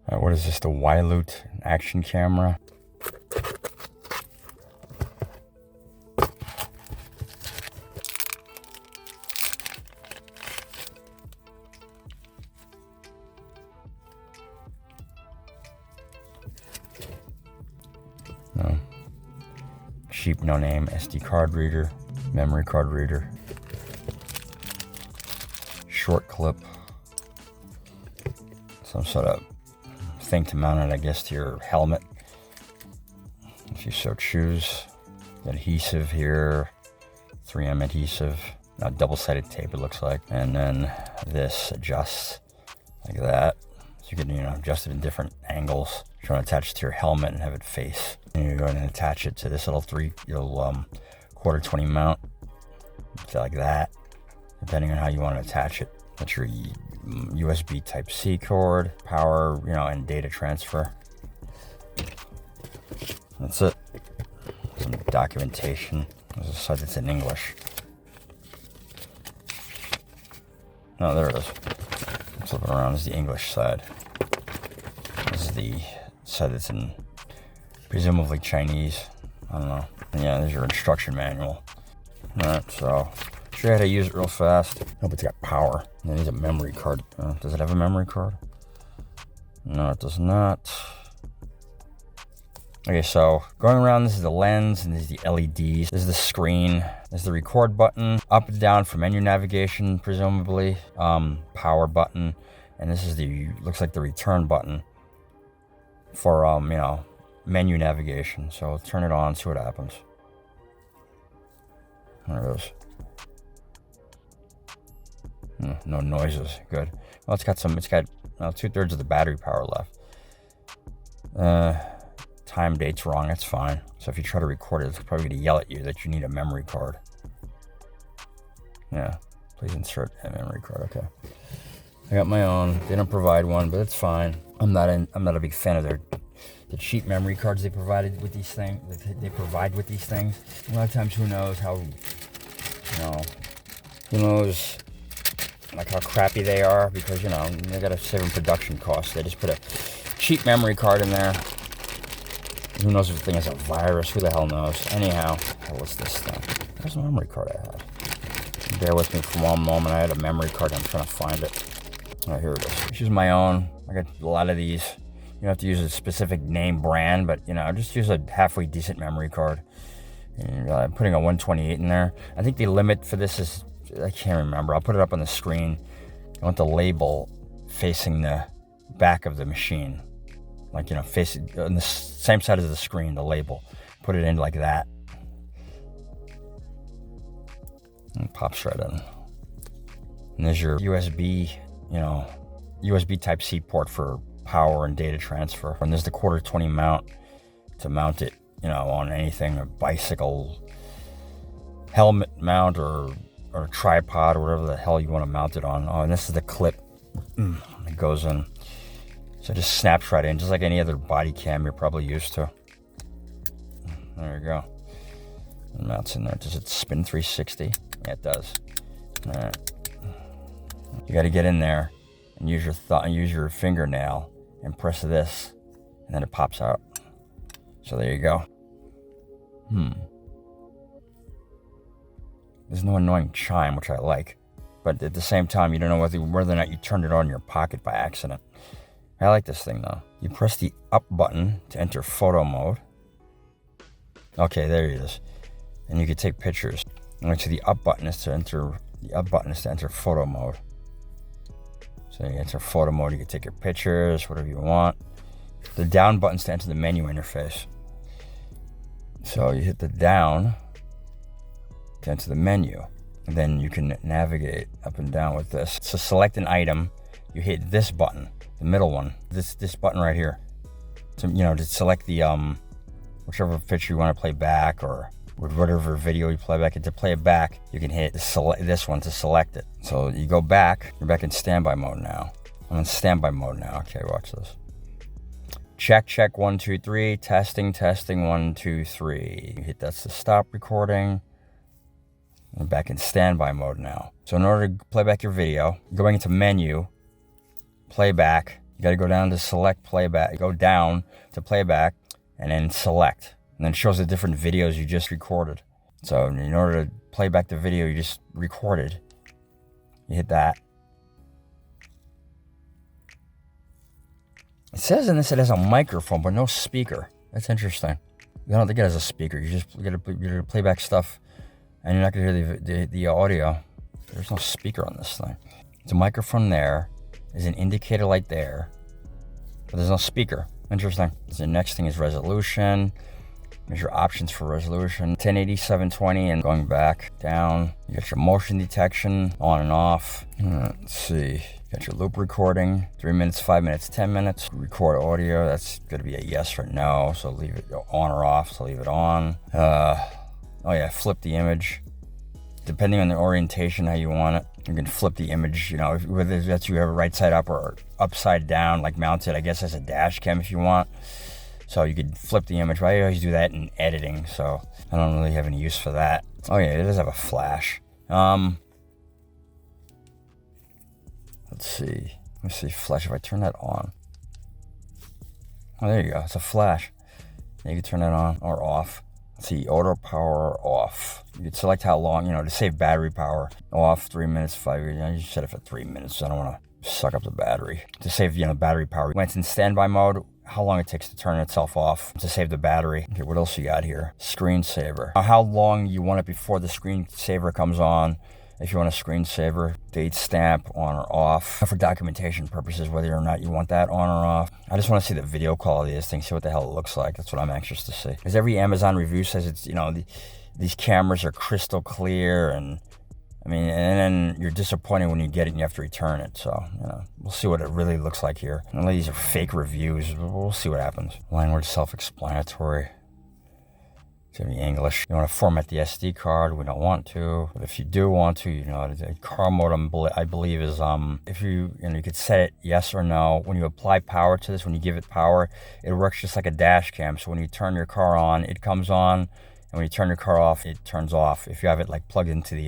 What is this, the Yyluut action camera? No. Cheap, no name SD card reader, memory card reader, short clip, some sort of thing to mount it, I guess, to your helmet, if you so choose. Adhesive here, 3M adhesive, now double-sided tape it looks like, and then this adjusts like that, so you can adjust it in different angles. If you want to attach it to your helmet and have it face, and you go ahead and attach it to this little quarter 20 mount, like that, depending on how you want to attach it. That's your USB Type-C cord, power, and data transfer. That's it. Some documentation. There's a side that's in English. Oh, there it is. Flipping around is the English side. This is the side that's in presumably Chinese. I don't know. And yeah, there's your instruction manual. Alright, so show you how to use it real fast. Hope it's got power. It needs a memory card. Does it have a memory card? No, it does not. Okay, so going around, this is the lens, and this is the LEDs. This is the screen. This is the record button. Up and down for menu navigation, presumably. Power button. And this is looks like the return button for, menu navigation. So turn it on, see what happens. There it goes. No noises. Good. Well, it's got 2/3 of the battery power left. Time date's wrong. That's fine. So if you try to record it, it's probably going to yell at you that you need a memory card. Yeah. Please insert a memory card. Okay. I got my own. They don't provide one, but it's fine. I'm not a big fan of the cheap memory cards they provide with these things. A lot of times, who knows how like how crappy they are, because they gotta save on production costs. They just put a cheap memory card in there. Who knows if the thing has a virus? Who the hell knows? Anyhow, what's this thing? There's a memory card I had. Bear with me for one moment. I had a memory card. I'm trying to find it. Oh, here it is. Just use my own. I got a lot of these. You don't have to use a specific name brand, but just use a halfway decent memory card. And, I'm putting a 128 in there. I think the limit for this is, I can't remember. I'll put it up on the screen. I want the label facing the back of the machine. Like, facing on the same side of the screen, the label. Put it in like that. And it pops right in. And there's your USB, USB Type-C port for power and data transfer. And there's the quarter 20 mount to mount it, on anything, a bicycle, helmet mount, or a tripod, or whatever the hell you want to mount it on. Oh, and this is the clip that goes in. So it just snaps right in, just like any other body cam you're probably used to. There you go. And mounts in there. Does it spin 360? Yeah, it does. All right. You got to get in there and use your fingernail and press this, and then it pops out. So there you go. There's no annoying chime, which I like, but at the same time, you don't know whether or not you turned it on in your pocket by accident. I like this thing though. You press the up button to enter photo mode. Okay, there it is. And you can take pictures. And so the up button is to enter photo mode. So you enter photo mode, you can take your pictures, whatever you want. The down button is to enter the menu interface. So you hit the down to enter the menu. And then you can navigate up and down with this. So select an item, you hit this button, the middle one, this button right here. So, to select the whichever picture you want to play back, or whatever video you play back. And to play it back, you can hit this one to select it. So you go back, you're back in standby mode now. I'm in standby mode now. Okay, watch this. Check 1 2 3, testing 1 2 3. You hit that's to stop recording. I'm back in standby mode now. So in order to play back your video, going into menu, playback, You got to go down to select playback. Go down to playback and then select. And then it shows the different videos you just recorded. So in order to play back the video you just recorded, you hit that. It says in this it has a microphone, but no speaker. That's interesting. I don't think it has a speaker. You're gonna play back stuff, and you're not gonna hear the audio. There's no speaker on this thing. It's a microphone there. There's an indicator light there, but there's no speaker. Interesting. The next thing is resolution. There's your options for resolution. 1080, 720, and going back, down. You got your motion detection, on and off. Let's see. You got your loop recording, 3 minutes, 5 minutes, 10 minutes. Record audio, that's gonna be a yes or no, so leave it on or off, so leave it on. Oh yeah, flip the image. Depending on the orientation, how you want it. You can flip the image, you know, whether that's you have it right side up or upside down, like mounted, I guess as a dash cam if you want. So you could flip the image, but I always do that in editing, so I don't really have any use for that. Oh yeah, it does have a flash. Let's see. Let me see, flash, if I turn that on. Oh, there you go, it's a flash. You can turn that on or off. Let's see, auto power off. You can select how long, you know, to save battery power. Off, 3 minutes, 5, you know, you set it for 3 minutes, so I don't want to suck up the battery. To save, you know, battery power. When it's in standby mode, how long it takes to turn itself off to save the battery. Okay, what else you got here? Screensaver. How long you want it before the screensaver comes on. If you want a screensaver, date stamp on or off. For documentation purposes, whether or not you want that on or off. I just want to see the video quality of this thing, see what the hell it looks like. That's what I'm anxious to see. Because every Amazon review says it's, you know, these cameras are crystal clear, and I mean, and then you're disappointed when you get it and you have to return it. So, you know, we'll see what it really looks like here. And these are fake reviews. We'll see what happens. Language self-explanatory. It's gonna be English. You want to format the SD card. We don't want to. But if you do want to, you know, the car modem, I believe, is if you could set it yes or no. When you apply power to this, when you give it power, it works just like a dash cam. So when you turn your car on, it comes on, and when you turn your car off, it turns off. If you have it like plugged into the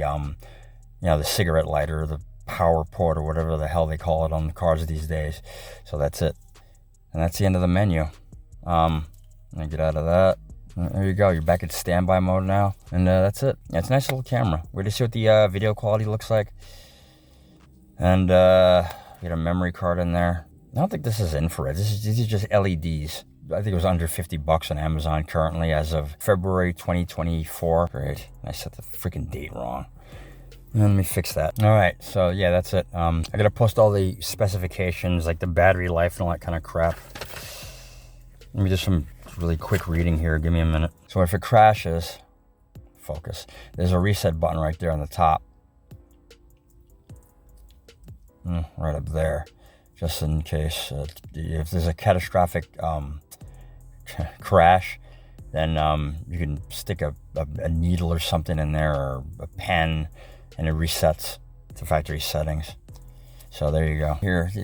you know, the cigarette lighter, or the power port, or whatever the hell they call it on the cars these days. So that's it. And that's the end of the menu. Let me get out of that. There you go. You're back at standby mode now. And that's it. Yeah, it's a nice little camera. We're to see what the video quality looks like. And get a memory card in there. I don't think this is infrared. These are just LEDs. I think it was under $50 on Amazon currently as of February 2024. Great. I set the freaking date wrong. Let me fix that. All right, so yeah, that's it. I gotta post all the specifications, like the battery life and all that kind of crap. Let me do some really quick reading here. Give me a minute. So if it crashes, focus. There's a reset button right there on the top. Right up there, just in case if there's a catastrophic crash, then you can stick a needle or something in there, or a pen, and it resets to factory settings. So there you go. Here's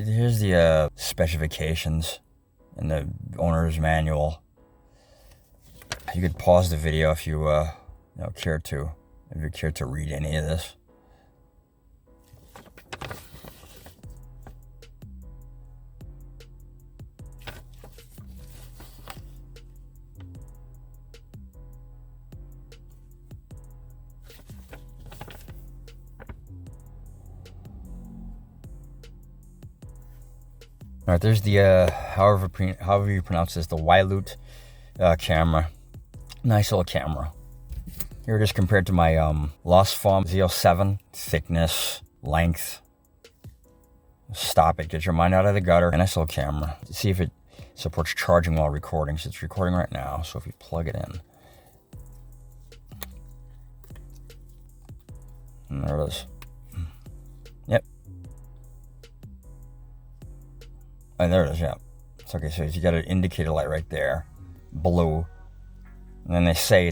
the specifications in the owner's manual. You could pause the video if you care to, if you care to read any of this. All right, there's the however you pronounce this, the Yyluut camera. Nice little camera. Here it is compared to my Lost Farm Z07. Thickness, length. Stop it. Get your mind out of the gutter. A nice little camera. See if it supports charging while recording. So it's recording right now. So if you plug it in, and there it is. Yep. And there it is, yeah. It's okay, so you got an indicator light right there, blue. And then they say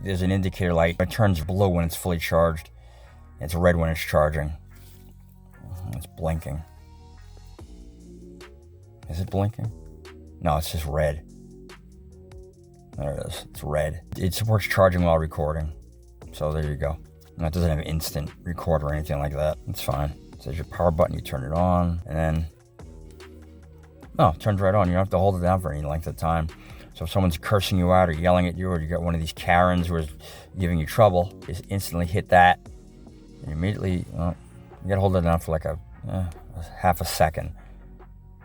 there's an indicator light. It turns blue when it's fully charged. It's red when it's charging. It's blinking. Is it blinking? No, it's just red. There it is, it's red. It supports charging while recording. So there you go. And it doesn't have instant record or anything like that. It's fine. So there's your power button, you turn it on, and then No, it turns right on. You don't have to hold it down for any length of time. So if someone's cursing you out or yelling at you, or you got one of these Karens who is giving you trouble, just instantly hit that. And immediately, you gotta hold it down for like a half a second.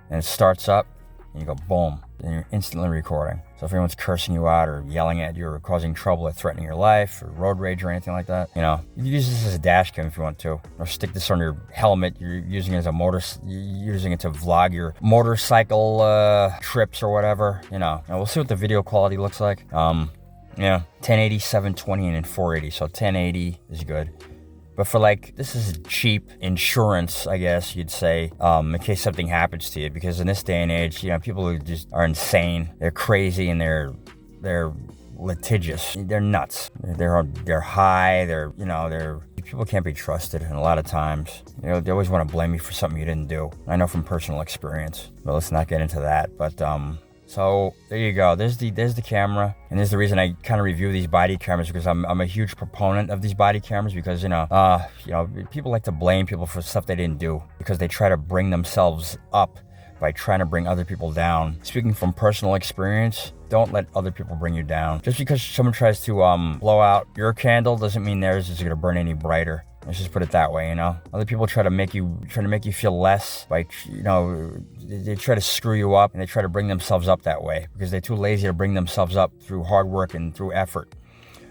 And it starts up, and you go boom, and you're instantly recording. So if anyone's cursing you out or yelling at you or causing trouble or threatening your life or road rage or anything like that, you know, you can use this as a dash cam if you want to, or stick this on your helmet. You're using it as you're using it to vlog your motorcycle trips or whatever, you know. And we'll see what the video quality looks like. Yeah, 1080, 720, and in 480. So 1080 is good. But for like, this is cheap insurance, I guess you'd say, in case something happens to you. Because in this day and age, you know, people who just are insane, they're crazy, and they're litigious. They're nuts. They're high. People can't be trusted. And a lot of times, you know, they always want to blame you for something you didn't do. I know from personal experience. But let's not get into that. But so there you go. There's the camera, and there's the reason I kind of review these body cameras, because I'm a huge proponent of these body cameras, because you know people like to blame people for stuff they didn't do, because they try to bring themselves up by trying to bring other people down. Speaking from personal experience, don't let other people bring you down. Just because someone tries to blow out your candle doesn't mean theirs is gonna burn any brighter. Let's just put it that way, you know. Other people try to make you feel less by, you know, they try to screw you up, and they try to bring themselves up that way because they're too lazy to bring themselves up through hard work and through effort.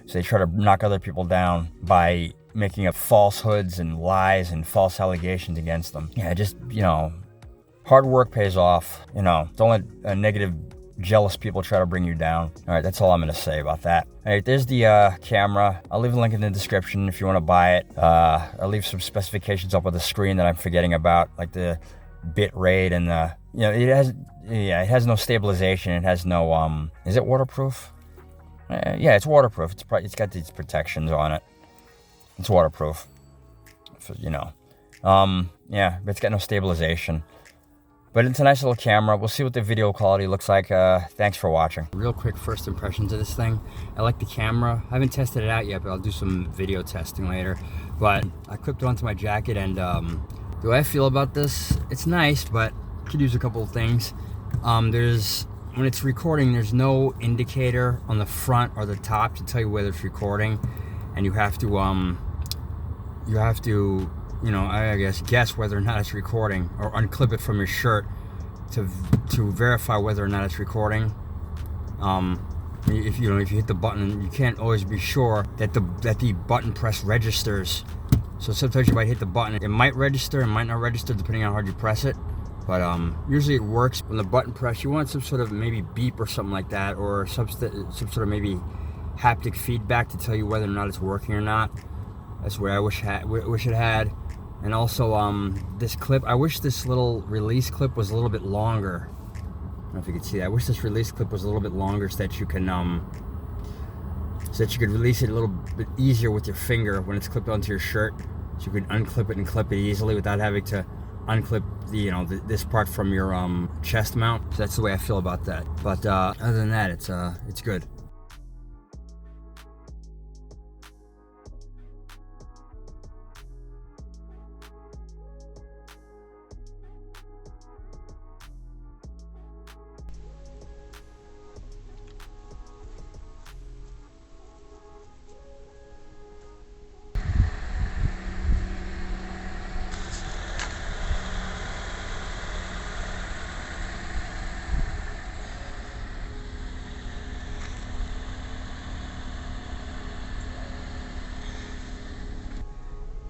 So they try to knock other people down by making up falsehoods and lies and false allegations against them. Yeah, just, you know, hard work pays off. You know, don't let negative, jealous people try to bring you down. All right, that's all I'm going to say about that. All right, there's the camera. I'll leave a link in the description if you want to buy it. I'll leave some specifications up on the screen that I'm forgetting about, like the bit rate and the, you know, it has no stabilization. It has no, is it waterproof? Yeah, it's waterproof. It's got these protections on it. It's waterproof. So, you know, yeah, but it's got no stabilization. But it's a nice little camera. We'll see what the video quality looks like. Thanks for watching. Real quick first impressions of this thing. I like the camera. I haven't tested it out yet, but I'll do some video testing later. But I clipped it onto my jacket, and the way I feel about this, it's nice, but could use a couple of things. When it's recording, there's no indicator on the front or the top to tell you whether it's recording, and you have to you know, I guess whether or not it's recording, or unclip it from your shirt to verify whether or not it's recording. If you hit the button, you can't always be sure that the button press registers. So sometimes you might hit the button, it might register, it might not register depending on how hard you press it. But usually it works. When the button press, you want some sort of maybe beep or something like that, or some sort of maybe haptic feedback to tell you whether or not it's working or not. That's what I wish it had. And also this clip, I wish this little release clip was a little bit longer. I don't know if you can see that. I wish this release clip was a little bit longer so that you can could release it a little bit easier with your finger when it's clipped onto your shirt. So you could unclip it and clip it easily without having to unclip this part from your chest mount. So that's the way I feel about that. But other than that, it's good.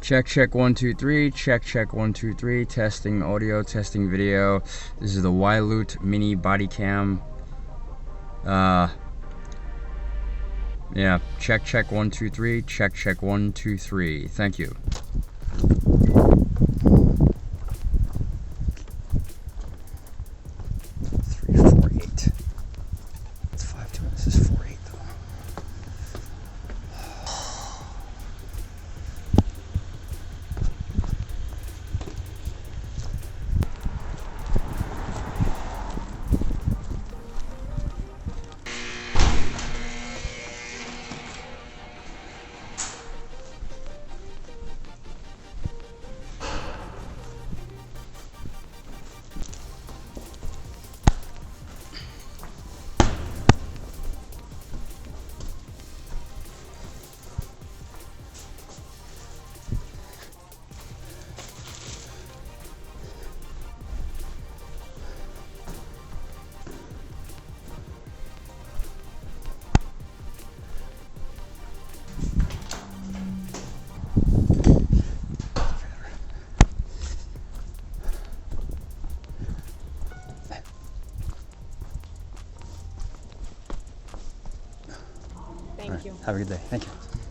Check 1 2 3. Check 1 2 3. Testing audio, testing video. This is the Yyluut mini body cam. Yeah. Check 1 2 3. Check 1 2 3. Thank you. 3 4 8. It's 5 2. This is 4 8 though. you. Have a good day. Thank you.